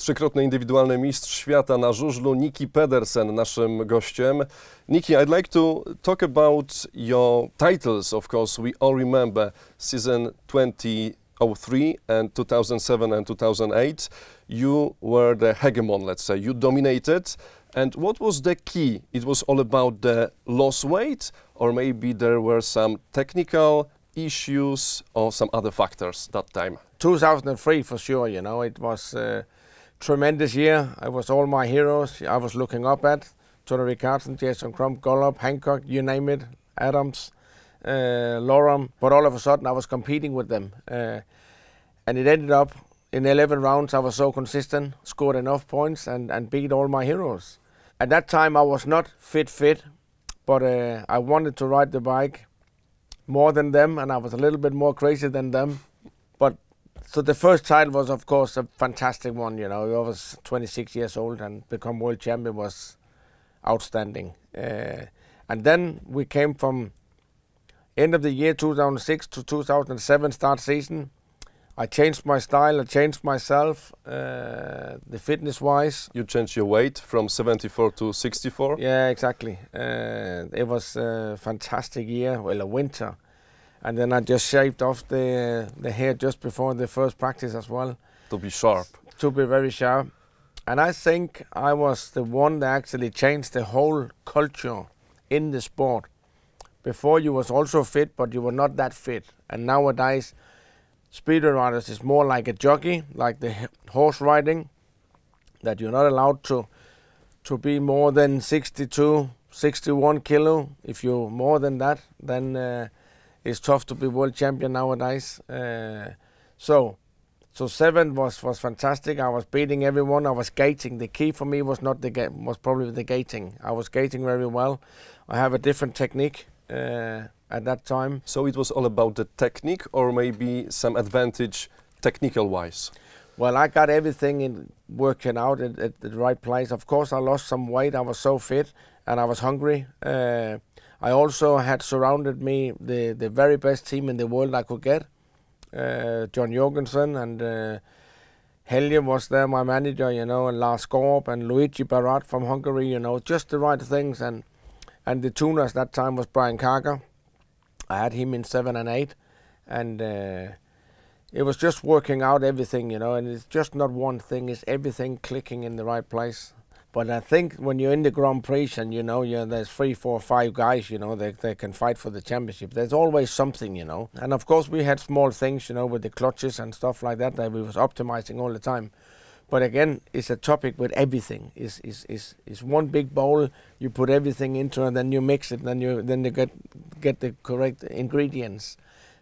Trzykrotny indywidualny mistrz świata na żużlu, Nicki Pedersen, naszym gościem. Nicki, I'd like to talk about your titles, of course. We all remember season 2003 and 2007 and 2008. You were the hegemon, let's say. You dominated. And what was the key? It was all about the loss weight, or maybe there were some technical issues or some other factors that time? 2003 for sure, you know, it was a tremendous year. It was all my heroes I was looking up at. Tony Ricardson, Jason Crump, Gollop, Hancock, you name it, Adams, Loram. But all of a sudden I was competing with them. And it ended up in 11 rounds I was so consistent, scored enough points and beat all my heroes. At that time I was not fit, but I wanted to ride the bike more than them, and I was a little bit more crazy than them. But so the first title was, of course, a fantastic one. You know, I was 26 years old and become world champion was outstanding. And then we came from end of the year 2006 to 2007 start season. I changed my style, I changed myself, the fitness-wise. You changed your weight from 74 to 64? Yeah, exactly. It was a fantastic year, well, a winter. And then I just shaved off the hair just before the first practice as well. To be sharp. To be very sharp. And I think I was the one that actually changed the whole culture in the sport. Before you was also fit, but you were not that fit. And nowadays, speedway riders is more like a jockey, like the horse riding, that you're not allowed to be more than 62, 61 kilo. If you're more than that, then it's tough to be world champion nowadays. So 7 was fantastic. I was beating everyone. I was gating. The key for me was was probably the gating. I was gating very well. I have a different technique at that time. So it was all about the technique, or maybe some advantage technical wise? Well, I got everything working out at the right place. Of course, I lost some weight. I was so fit and I was hungry. I also had surrounded me the very best team in the world I could get. John Jorgensen and Helge was there, my manager, you know, and Lars Gorb and Luigi Barat from Hungary, you know, just the right things. And the tuners that time was Brian Carger. I had him in 7 and 8, and it was just working out everything, you know, and it's just not one thing, it's everything clicking in the right place. But I think when you're in the Grand Prix and, you know, there's 3, 4, 5 guys, you know, they can fight for the championship. There's always something, you know. And of course we had small things, you know, with the clutches and stuff like that we was optimizing all the time. But again, it's a topic with everything. It's one big bowl. You put everything into, and then you mix it. Then you get the correct ingredients.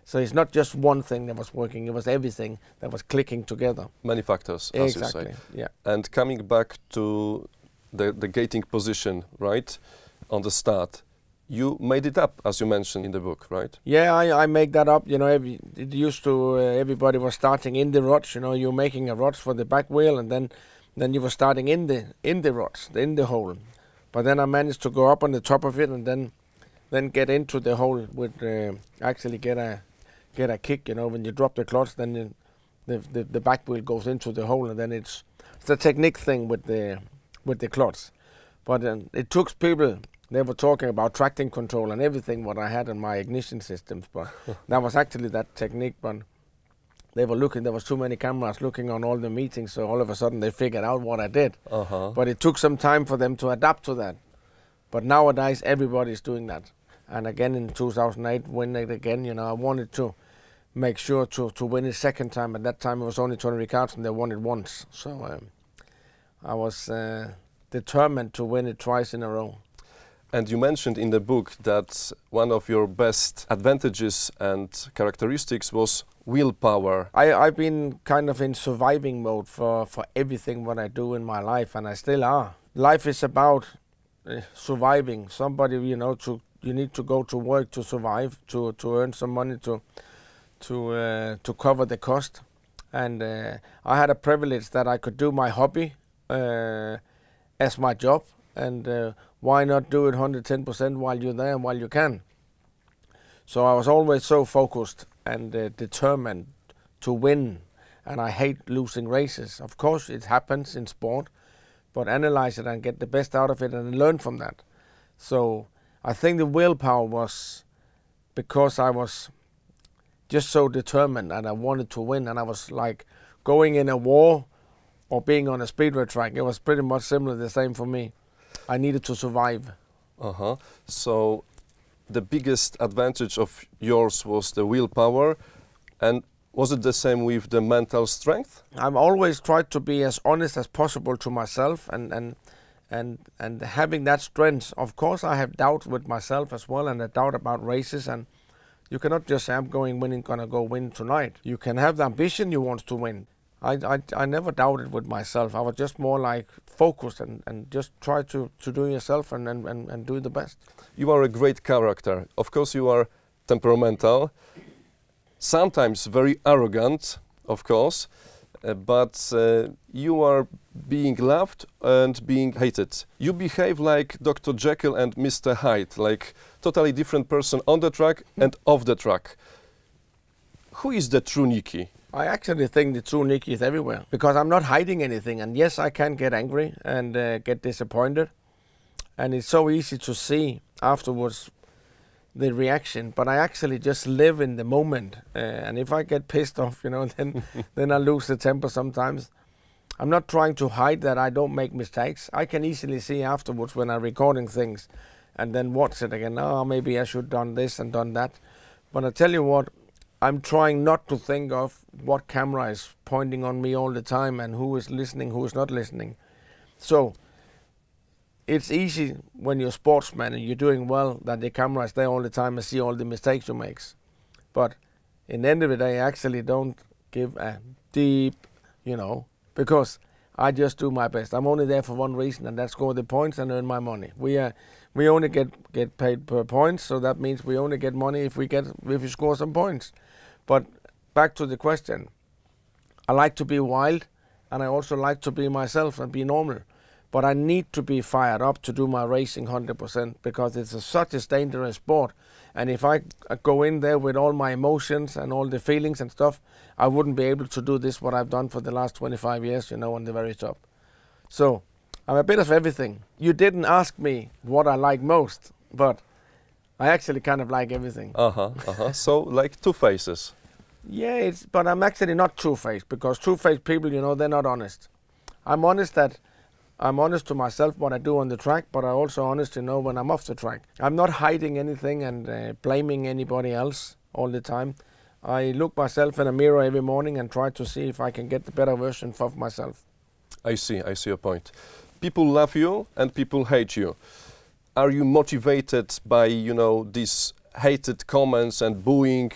So it's not just one thing that was working. It was everything that was clicking together. Many factors, as exactly, you say. Yeah. And coming back to the gating position, right, on the start, you made it up, as you mentioned in the book, right? Yeah, I make that up. You know, it used to everybody was starting in the ruts. You know, you're making a ruts for the back wheel, and then you were starting in the ruts, in the hole. But then I managed to go up on the top of it, and then get into the hole with actually get a kick. You know, when you drop the clutch, then the back wheel goes into the hole, and then it's a technique thing with the clutch. But it took people. They were talking about traction control and everything what I had in my ignition systems, but that was actually that technique. But they were looking, there was too many cameras looking on all the meetings, so all of a sudden they figured out what I did. But it took some time for them to adapt to that. But nowadays everybody's doing that. And again in 2008, win it again, you know, I wanted to make sure to win it second time. At that time it was only Tony Ricardson, they won it once. So I was determined to win it twice in a row. And you mentioned in the book that one of your best advantages and characteristics was willpower. I've been kind of in surviving mode for everything what I do in my life, and I still are. Life is about surviving. Somebody, you know, you need to go to work to survive, to earn some money to cover the cost. And I had a privilege that I could do my hobby as my job, and why not do it 110% while you're there and while you can? So I was always so focused and determined to win and I hate losing races. Of course, it happens in sport, but analyze it and get the best out of it and learn from that. So I think the willpower was because I was just so determined and I wanted to win, and I was like going in a war or being on a speedway track. It was pretty much similar, the same for me. I needed to survive. So the biggest advantage of yours was the willpower, and was it the same with the mental strength? I've always tried to be as honest as possible to myself, and having that strength. Of course, I have doubt with myself as well, and a doubt about races, and you cannot just say I'm gonna go win tonight. You can have the ambition you want to win. I never doubted with myself. I was just more like focused and just try to do yourself and do the best. You are a great character. Of course, you are temperamental, sometimes very arrogant, of course, but you are being loved and being hated. You behave like Dr. Jekyll and Mr. Hyde, like totally different person on the track and off the track. Who is the true Nicki? I actually think the true Nicki is everywhere, because I'm not hiding anything. And yes, I can get angry and get disappointed. And it's so easy to see afterwards the reaction, but I actually just live in the moment. And if I get pissed off, then I lose the temper sometimes. I'm not trying to hide that I don't make mistakes. I can easily see afterwards when I'm recording things and then watch it again. Oh, maybe I should have done this and done that. But I tell you what, I'm trying not to think of what camera is pointing on me all the time and who is listening, who is not listening. So it's easy when you're a sportsman and you're doing well that the camera is there all the time and see all the mistakes you make. But in the end of the day, I actually don't give a deep, because I just do my best. I'm only there for one reason, and that's score the points and earn my money. We only get paid per points, so that means we only get money if we score some points. But back to the question, I like to be wild, and I also like to be myself and be normal. But I need to be fired up to do my racing 100%, because it's such a dangerous sport. And if I go in there with all my emotions and all the feelings and stuff, I wouldn't be able to do this, what I've done for the last 25 years, on the very top. So I'm a bit of everything. You didn't ask me what I like most, but I actually kind of like everything. So like two faces. Yeah, but I'm actually not two-faced, because two-faced people, they're not honest. I'm honest to myself what I do on the track, but I'm also honest when I'm off the track. I'm not hiding anything and blaming anybody else all the time. I look myself in a mirror every morning and try to see if I can get the better version of myself. I see your point. People love you and people hate you. Are you motivated by, these hated comments and booing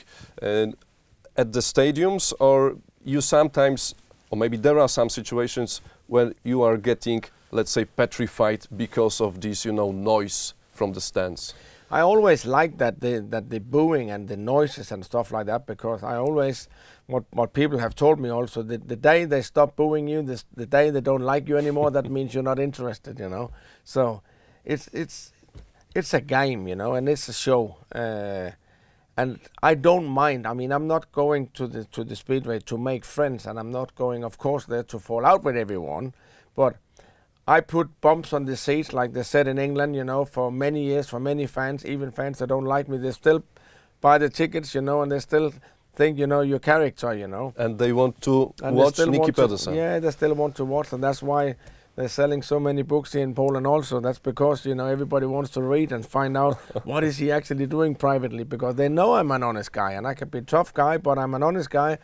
at the stadiums, or you sometimes, or maybe there are some situations where you are getting, let's say, petrified because of this, noise from the stands? I always like that the booing and the noises and stuff like that, because I always, what people have told me also, the day they stop booing you, the day they don't like you anymore, that means you're not interested, So it's a game, and it's a show. And I don't mind. I mean, I'm not going to the speedway to make friends, and I'm not going, of course, there to fall out with everyone. But I put bumps on the seats, like they said in England, for many years, for many fans, even fans that don't like me, they still buy the tickets, and they still think, your character, And they want to watch Nicki Pedersen. Yeah, they still want to watch, and that's why they're selling so many books here in Poland also. That's because, everybody wants to read and find out what is he actually doing privately, because they know I'm an honest guy, and I can be a tough guy, but I'm an honest guy.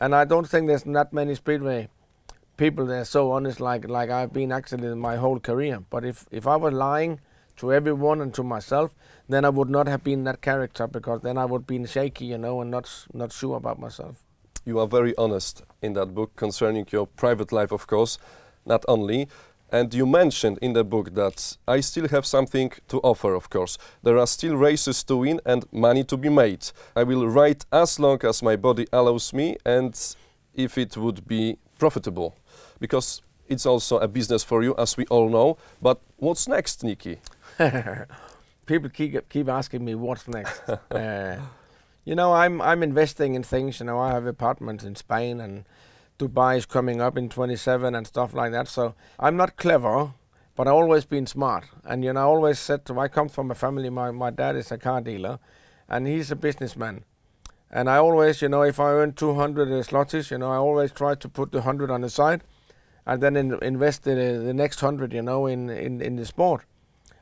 And I don't think there's that many speedway people that are so honest like I've been actually in my whole career. But if I were lying to everyone and to myself, then I would not have been that character, because then I would be shaky, and not sure about myself. You are very honest in that book concerning your private life, of course. Not only, and you mentioned in the book that I still have something to offer, of course. There are still races to win and money to be made. I will ride as long as my body allows me, and if it would be profitable, because it's also a business for you, as we all know. But what's next, Nicki? People keep asking me what's next. I'm investing in things. I have apartments in Spain, and Dubai is coming up in 27 and stuff like that. So I'm not clever, but I've always been smart. And I always said I come from a family, my dad is a car dealer and he's a businessman. And I always, if I earn 200 zlotys, I always try to put the 100 on the side and then invest the next 100, in the sport.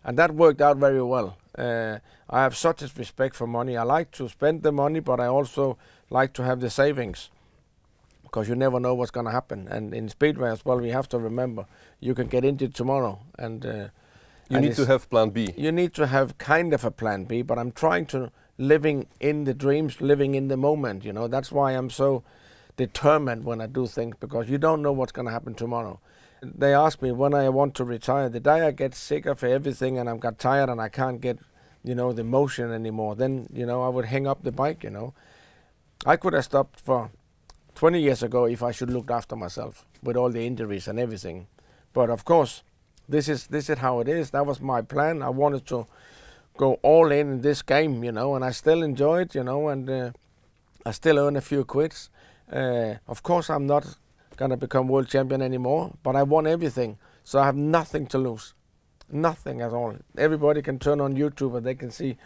And that worked out very well. I have such a respect for money. I like to spend the money, but I also like to have the savings, because you never know what's going to happen. And in Speedway as well, we have to remember, you can get injured tomorrow. And you need to have plan B. You need to have kind of a plan B, but I'm trying to living in the dreams, living in the moment, That's why I'm so determined when I do things, because you don't know what's going to happen tomorrow. They ask me when I want to retire. The day I get sick of everything and I got tired and I can't get, the motion anymore, then, I would hang up the bike, I could have stopped for 20 years ago if I should looked after myself with all the injuries and everything. But of course, this is how it is. That was my plan. I wanted to go all in this game, and I still enjoy it, and I still earn a few quids. Of course, I'm not going to become world champion anymore, but I won everything. So I have nothing to lose. Nothing at all. Everybody can turn on YouTube and they can see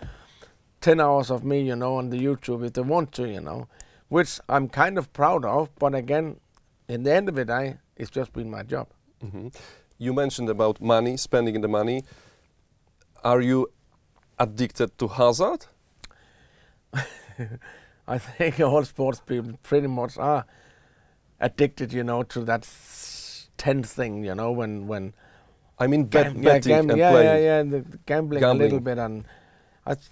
10 hours of me, on the YouTube if they want to, which I'm kind of proud of. But again, in the end of the day, it's just been my job. Mm-hmm. You mentioned about money, spending the money. Are you addicted to hazard? I think all sports people pretty much are addicted, to that 10th thing, when I mean, betting and playing. The gambling a little bit, and it's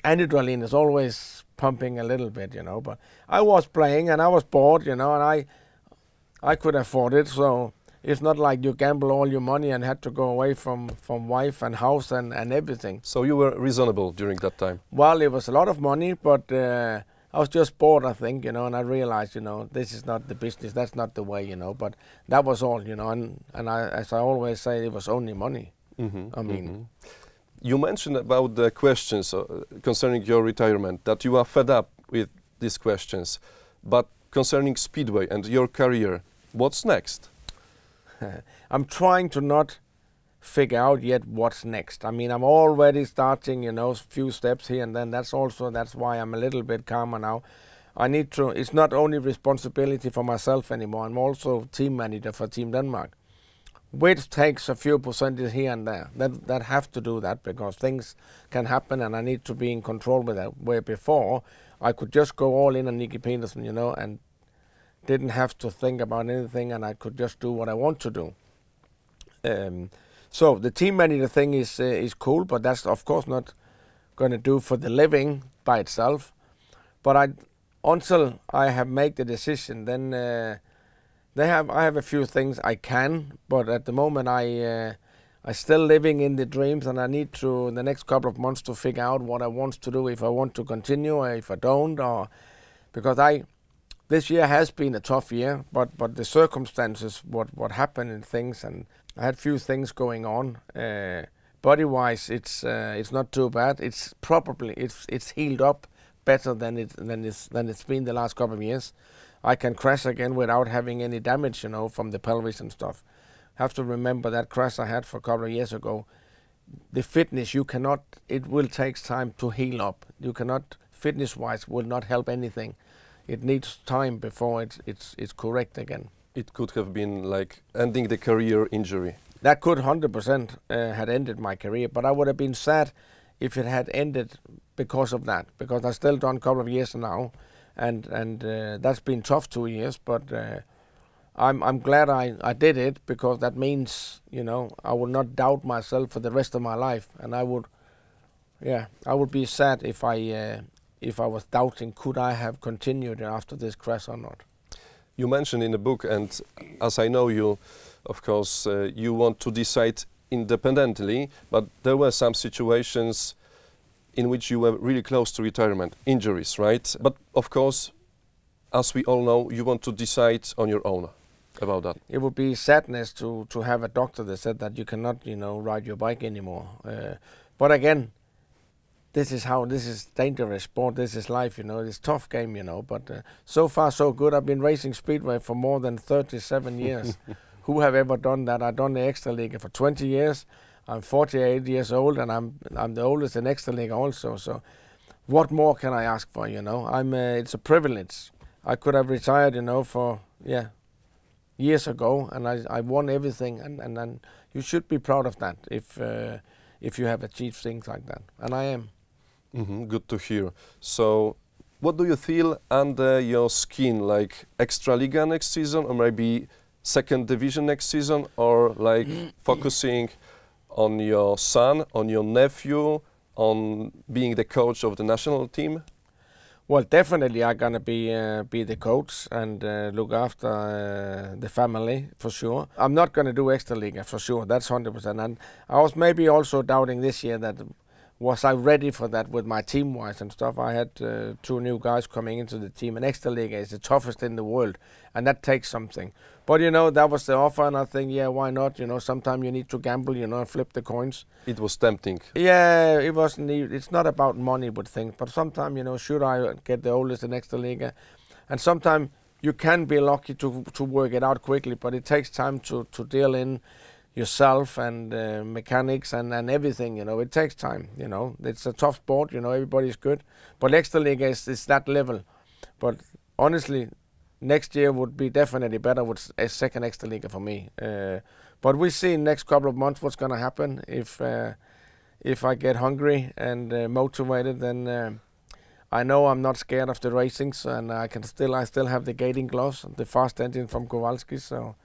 adrenaline is always pumping a little bit, But I was playing and I was bored, and I could afford it, so it's not like you gamble all your money and had to go away from wife and house and everything. So you were reasonable during that time? Well, it was a lot of money, but I was just bored, I think, and I realized, this is not the business, that's not the way, but that was all, and as I always say, it was only money. Mm-hmm, I mean. mm-hmm. You mentioned about the questions concerning your retirement, that you are fed up with these questions, but concerning Speedway and your career, what's next? I'm trying to not figure out yet what's next. I mean, I'm already starting, a few steps here and then. That's why I'm a little bit calmer now. It's not only responsibility for myself anymore. I'm also team manager for Team Denmark, which takes a few percentage here and there. That have to do that because things can happen and I need to be in control with that. Where before, I could just go all in on Nicki Pedersen, and didn't have to think about anything and I could just do what I want to do. So the team manager thing is cool, but that's of course not going to do for the living by itself. But until I have made the decision, then I have a few things I can, but at the moment I still living in the dreams, and I need to in the next couple of months to figure out what I want to do, if I want to continue or if I don't, or because this year has been a tough year, but the circumstances, what happened in things, and I had few things going on. Body-wise, it's not too bad. It's probably it's healed up better than it's been the last couple of years. I can crash again without having any damage, from the pelvis and stuff. Have to remember that crash I had for a couple of years ago. The fitness it will take time to heal up. You cannot fitness-wise will not help anything. It needs time before it's correct again. It could have been like ending the career injury. That could 100% had ended my career, but I would have been sad if it had ended because of that, because I still done a couple of years now, and that's been tough 2 years, but I'm glad I did it, because that means, I will not doubt myself for the rest of my life, and I would be sad if I was doubting, could I have continued after this crash or not? You mentioned in the book, and as I know you, of course, you want to decide independently, but there were some situations in which you were really close to retirement, injuries, right? But of course, as we all know, you want to decide on your own about that. It would be sadness to have a doctor that said that you cannot, ride your bike anymore. But again, this is dangerous sport, this is life, you know, it's tough game, you know, but so far so good. I've been racing Speedway for more than 37 years. Who have ever done that? I've done the Extra League for 20 years. I'm 48 years old, and I'm the oldest in Extra League also, so what more can I ask for, you know? It's a privilege. I could have retired, you know, for, years ago, and I won everything, and you should be proud of that if you have achieved things like that, and I am. Good to hear. So, what do you feel under your skin, like Extra Liga next season, or maybe second division next season, or like focusing on your son, on your nephew, on being the coach of the national team? Well, definitely I'm gonna be the coach and look after the family for sure. I'm not gonna do Extra Liga for sure. That's 100%. And I was maybe also doubting this year that was I ready for that with my team wise and stuff. I had 2 new guys coming into the team, and Extra Liga is the toughest in the world, and that takes something. But you know, that was the offer, and I think, yeah, why not? You know, sometimes you need to gamble, you know, and flip the coins. It was tempting. Yeah, it wasn't. It's not about money with things, but sometimes, you know, should I get the oldest in Extra Liga? And sometimes you can be lucky to work it out quickly, but it takes time to deal in yourself and mechanics and everything, you know. It takes time, you know. It's a tough sport, you know, everybody's good. But Extra Liga is that level. But honestly, next year would be definitely better with a second Extra Liga for me. But we'll see in next couple of months what's going to happen. If I get hungry and motivated, then I know I'm not scared of the racings, and I still have the gating gloves, the fast engine from Kowalski. So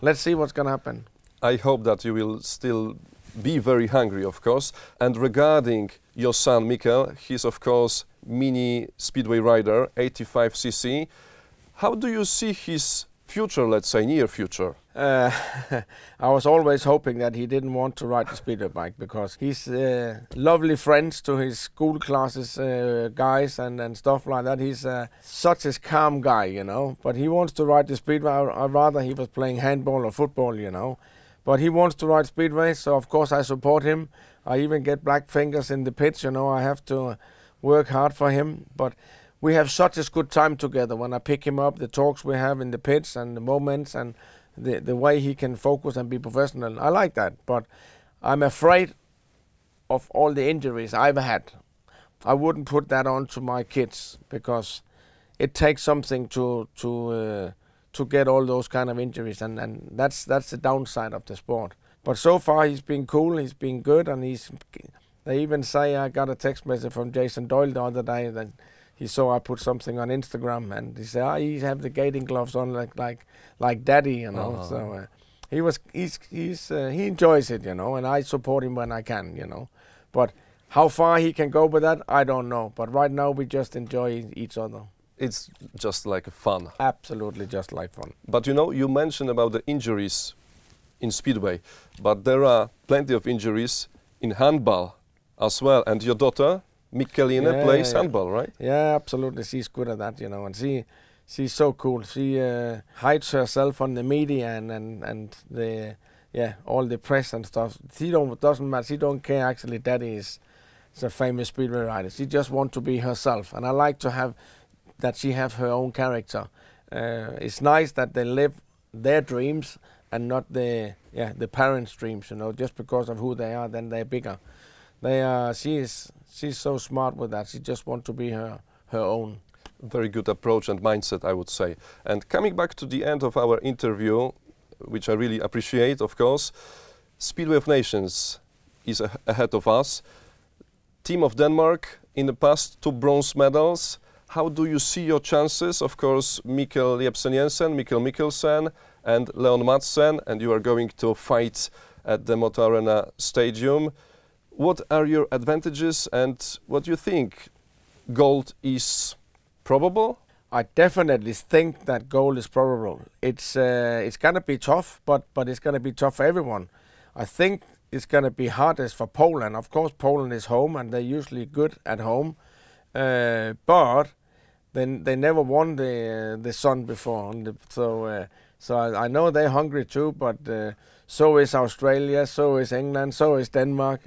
let's see what's going to happen. I hope that you will still be very hungry, of course. And regarding your son, Mikkel, he's, of course, mini speedway rider, 85cc. How do you see his future, let's say, near future? I was always hoping that he didn't want to ride the speedway bike, because he's lovely friends to his school classes, guys and stuff like that. He's such a calm guy, you know. But he wants to ride the speedway. I'd rather he was playing handball or football, you know. But he wants to ride speedway, so of course I support him. I even get black fingers in the pits, you know. I have to work hard for him. But we have such a good time together when I pick him up, the talks we have in the pits and the moments and the way he can focus and be professional. I like that, but I'm afraid of all the injuries I've had. I wouldn't put that on to my kids, because it takes something to get all those kind of injuries, and that's the downside of the sport. But so far he's been cool, he's been good, and they even say, I got a text message from Jason Doyle the other day that he saw I put something on Instagram, and he said, he have the gating gloves on like daddy, you know. So he enjoys it, you know, and I support him when I can, you know. But how far he can go with that, I don't know. But right now we just enjoy each other. It's just like fun. Absolutely just like fun. But you know, you mentioned about the injuries in speedway, but there are plenty of injuries in handball as well. And your daughter, Mikkeline, plays handball, right? Yeah, absolutely. She's good at that, you know, and she's so cool. She hides herself on the media and the all the press and stuff. Doesn't matter. She don't care. Actually, Daddy is a famous speedway rider. She just wants to be herself, and I like to have that she have her own character. It's nice that they live their dreams and not the parents' dreams, you know. Just because of who they are, then they're bigger. She's so smart with that. She just wants to be her own. Very good approach and mindset, I would say. And coming back to the end of our interview, which I really appreciate, of course, Speedway of Nations is ahead of us. Team of Denmark, in the past, 2 bronze medals. How do you see your chances? Of course, Mikkel Jensen, Mikkel Mikkelsen, and Leon Madsen, and you are going to fight at the Moto Arena Stadium. What are your advantages, and what do you think? Gold is probable? I definitely think that gold is probable. It's going to be tough, but it's going to be tough for everyone. I think it's going to be hardest for Poland. Of course, Poland is home, and they're usually good at home. But then they never won the sun before, so I know they're hungry too. But so is Australia, so is England, so is Denmark.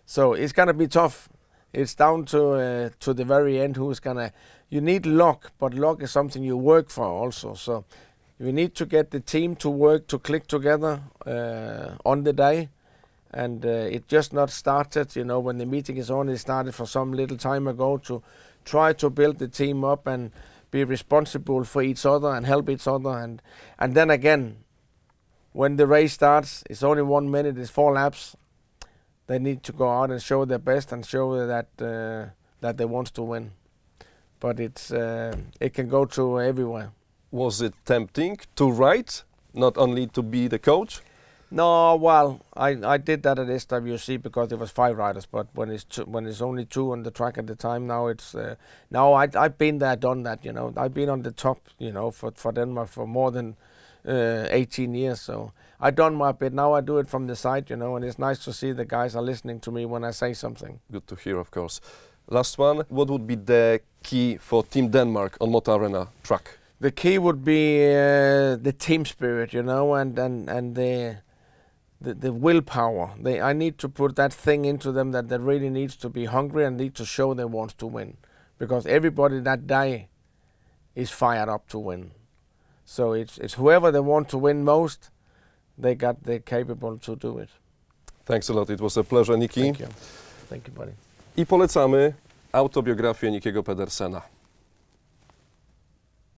So it's gonna be tough. it's down to the very end who's gonna. You need luck, but luck is something you work for also. So you need to get the team to work to click together on the day, and it just not started. You know, when the meeting is on, it started for some little time ago to try to build the team up and be responsible for each other and help each other, and then again, when the race starts, it's only 1 minute, it's 4 laps. They need to go out and show their best and show that that they want to win. But it's it can go to everywhere. Was it tempting to write, not only to be the coach? No, well, I did that at SWC because there was 5 riders. But when it's only 2 on the track at the time, now it's now I've been there, done that. You know, I've been on the top. You know, for Denmark for more than 18 years. So I've done my bit. Now I do it from the side. You know, and it's nice to see the guys are listening to me when I say something. Good to hear, of course. Last one. What would be the key for Team Denmark on Motor Arena track? The key would be the team spirit, you know, and the willpower. I need to put that thing into them that they really needs to be hungry and need to show they want to win, because everybody that day is fired up to win. So it's whoever they want to win most, they're capable to do it. Thanks a lot. It was a pleasure, Nicki. Thank you. Thank you, buddy. I polecamy autobiografię Nickiego Pedersena.